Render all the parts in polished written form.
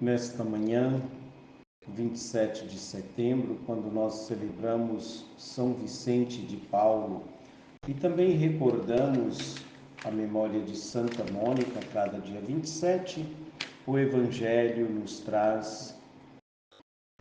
nesta manhã, 27 de setembro, quando nós celebramos São Vicente de Paulo e também recordamos a memória de Santa Mônica, cada dia 27, o Evangelho nos traz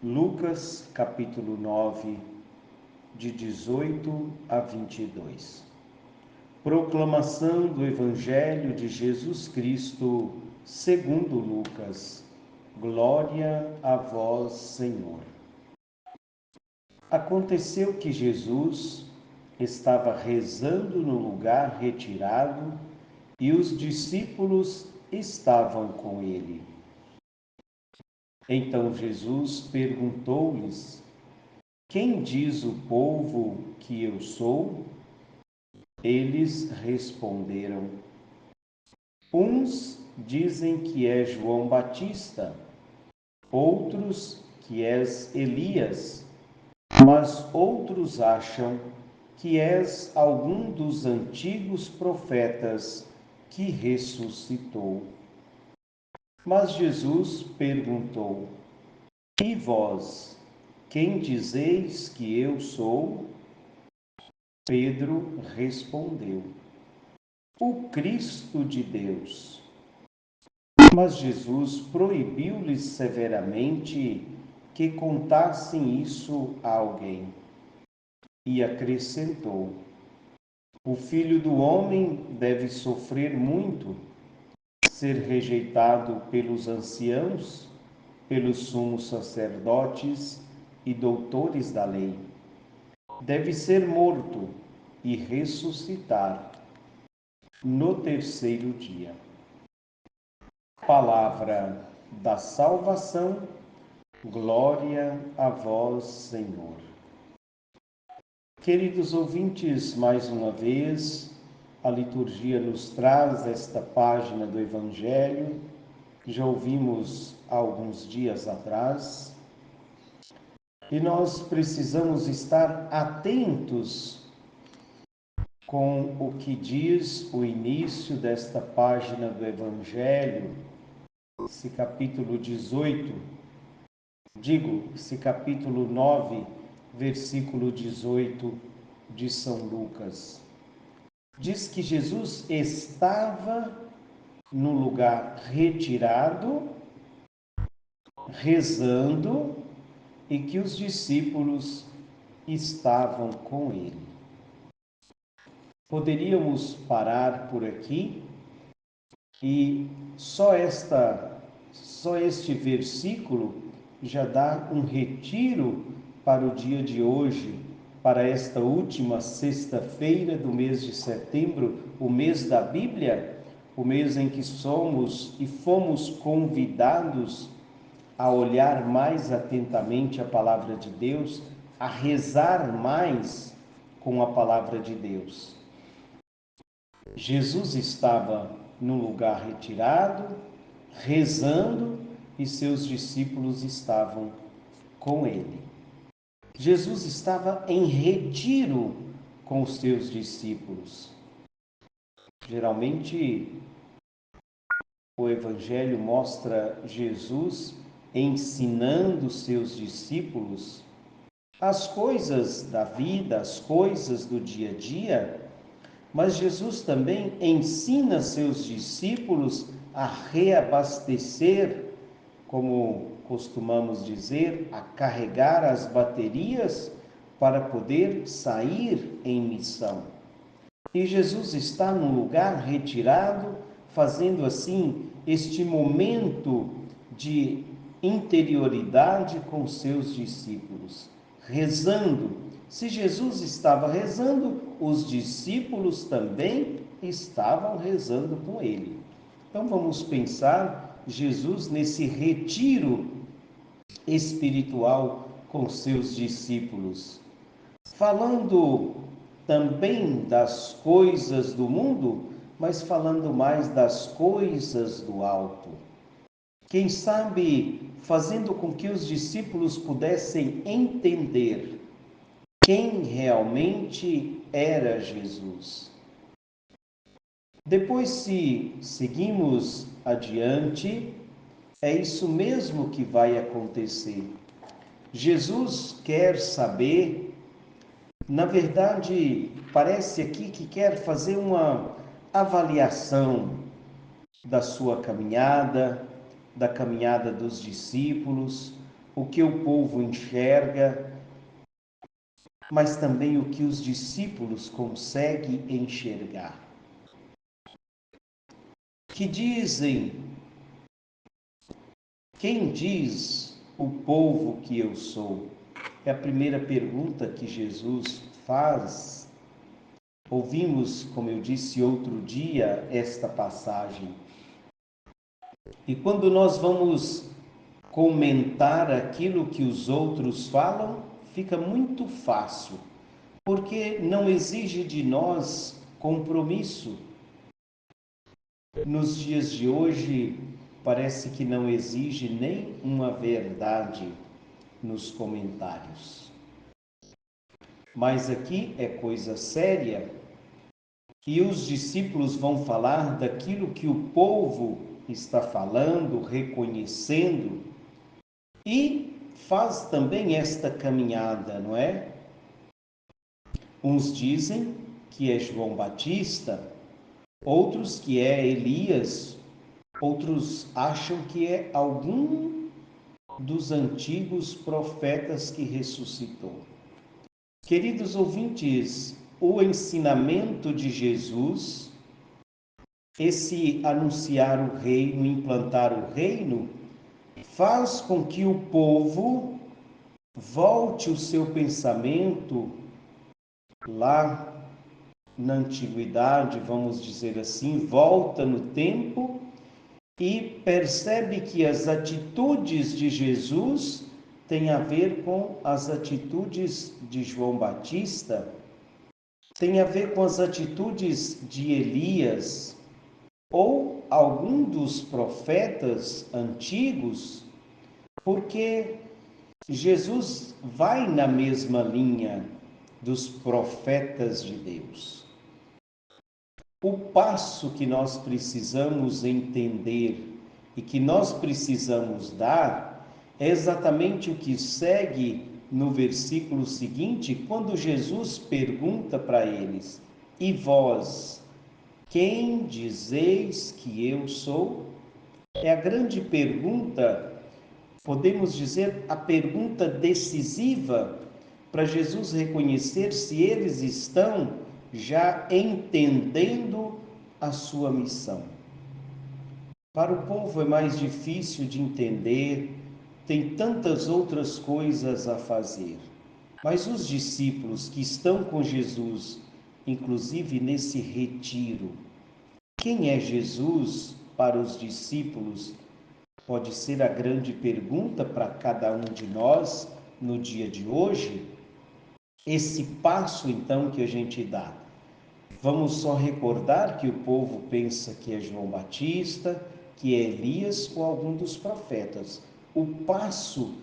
Lucas, capítulo 9, de 18 a 22. Proclamação do Evangelho de Jesus Cristo, segundo Lucas. Glória a vós, Senhor. Aconteceu que Jesus estava rezando no lugar retirado e os discípulos estavam com ele. Então Jesus perguntou-lhes: Quem diz o povo que eu sou? Eles responderam: Uns dizem que é João Batista, outros que és Elias, mas outros acham que és algum dos antigos profetas que ressuscitou. Mas Jesus perguntou: E vós, quem dizeis que eu sou? Pedro respondeu: O Cristo de Deus. Mas Jesus proibiu-lhes severamente que contassem isso a alguém. E acrescentou: O Filho do Homem deve sofrer muito, ser rejeitado pelos anciãos, pelos sumos sacerdotes e doutores da lei. Deve ser morto e ressuscitar no terceiro dia. Palavra da salvação, glória a vós, Senhor. Queridos ouvintes, mais uma vez, a liturgia nos traz esta página do Evangelho, que já ouvimos há alguns dias atrás, e nós precisamos estar atentos com o que diz o início desta página do Evangelho, esse capítulo 18, esse capítulo 9, versículo 18 de São Lucas. Diz que Jesus estava no lugar retirado, rezando, e que os discípulos estavam com ele. Poderíamos parar por aqui e só este versículo já dá um retiro para o dia de hoje, para esta última sexta-feira do mês de setembro, o mês da Bíblia, o mês em que somos e fomos convidados a olhar mais atentamente a palavra de Deus, a rezar mais com a palavra de Deus. Jesus estava num lugar retirado, rezando, e seus discípulos estavam com ele. Jesus estava em retiro com os seus discípulos. Geralmente, o Evangelho mostra Jesus ensinando seus discípulos as coisas da vida, as coisas do dia a dia, mas Jesus também ensina seus discípulos a reabastecer, como costumamos dizer, a carregar as baterias para poder sair em missão. E Jesus está num lugar retirado, fazendo assim este momento de interioridade com seus discípulos, rezando. Se Jesus estava rezando, os discípulos também estavam rezando com ele. Então vamos pensar Jesus nesse retiro espiritual com seus discípulos, falando também das coisas do mundo, mas falando mais das coisas do alto. Quem sabe fazendo com que os discípulos pudessem entender quem realmente era Jesus. Depois, se seguimos adiante, É isso mesmo que vai acontecer. Jesus quer saber, na verdade, parece aqui que quer fazer uma avaliação da sua caminhada, da caminhada dos discípulos, o que o povo enxerga, mas também o que os discípulos conseguem enxergar. Que dizem, quem diz o povo que eu sou? É a primeira pergunta que Jesus faz. Ouvimos, como eu disse outro dia, esta passagem. E quando nós vamos comentar aquilo que os outros falam, fica muito fácil, porque não exige de nós compromisso. Nos dias de hoje, parece que não exige nem uma verdade nos comentários. Mas aqui é coisa séria e os discípulos vão falar daquilo que o povo está falando, reconhecendo e faz também esta caminhada, não é? Uns dizem que é João Batista, outros que é Elias, outros acham que é algum dos antigos profetas que ressuscitou. Queridos ouvintes, o ensinamento de Jesus, esse anunciar o reino, implantar o reino, faz com que o povo volte o seu pensamento lá na antiguidade, vamos dizer assim, volta no tempo e percebe que as atitudes de Jesus têm a ver com as atitudes de João Batista, tem a ver com as atitudes de Elias ou algum dos profetas antigos, porque Jesus vai na mesma linha dos profetas de Deus. O passo que nós precisamos entender e que nós precisamos dar é exatamente o que segue no versículo seguinte, quando Jesus pergunta para eles: E vós, quem dizeis que eu sou? É a grande pergunta, podemos dizer, a pergunta decisiva para Jesus reconhecer se eles estão já entendendo a sua missão. Para o povo é mais difícil de entender, tem tantas outras coisas a fazer. Mas os discípulos que estão com Jesus, inclusive nesse retiro, quem é Jesus para os discípulos? Pode ser a grande pergunta para cada um de nós no dia de hoje. Esse passo, então, que a gente dá. Vamos só recordar que o povo pensa que é João Batista, que é Elias ou algum dos profetas. O passo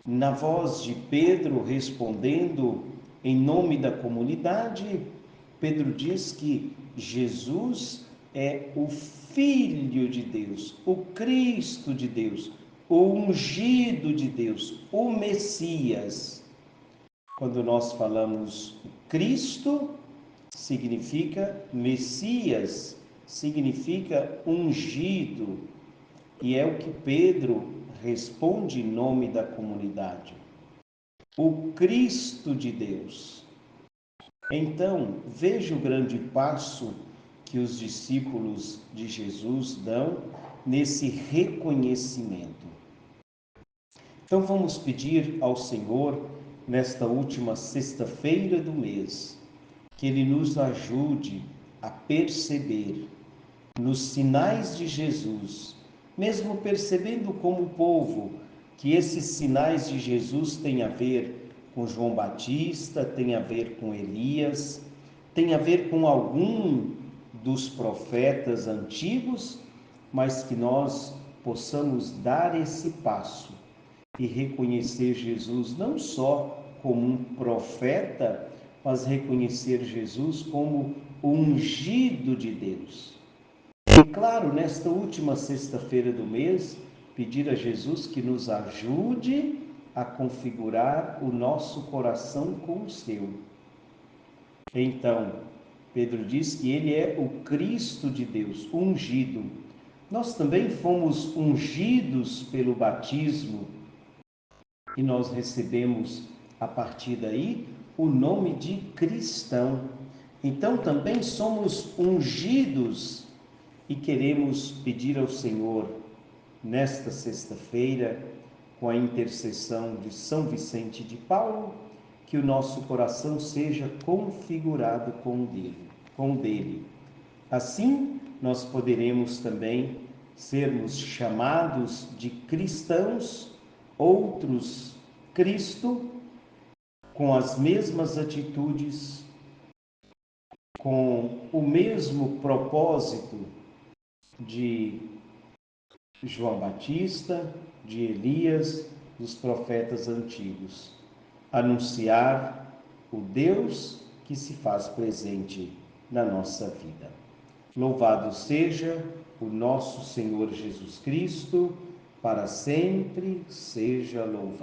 na voz de Pedro respondendo em nome da comunidade, Pedro diz que Jesus é o Filho de Deus, o Cristo de Deus, o ungido de Deus, o Messias. Quando nós falamos Cristo, significa Messias, significa ungido, e é o que Pedro responde em nome da comunidade. O Cristo de Deus. Então, veja o grande passo que os discípulos de Jesus dão nesse reconhecimento. Então, vamos pedir ao Senhor, nesta última sexta-feira do mês, que Ele nos ajude a perceber nos sinais de Jesus, mesmo percebendo como povo que esses sinais de Jesus têm a ver com João Batista, tem a ver com Elias, tem a ver com algum dos profetas antigos, mas que nós possamos dar esse passo e reconhecer Jesus não só como um profeta, mas reconhecer Jesus como o ungido de Deus. E claro, nesta última sexta-feira do mês, pedir a Jesus que nos ajude a configurar o nosso coração com o seu. Então, Pedro diz que ele é o Cristo de Deus, ungido. Nós também fomos ungidos pelo batismo e nós recebemos, a partir daí, o nome de cristão. Então, também somos ungidos e queremos pedir ao Senhor, nesta sexta-feira, com a intercessão de São Vicente de Paulo, que o nosso coração seja configurado com o dele. Assim, nós poderemos também sermos chamados de cristãos, outros Cristo, com as mesmas atitudes, com o mesmo propósito de João Batista, de Elias, dos profetas antigos. Anunciar o Deus que se faz presente na nossa vida. Louvado seja o nosso Senhor Jesus Cristo, para sempre seja louvado.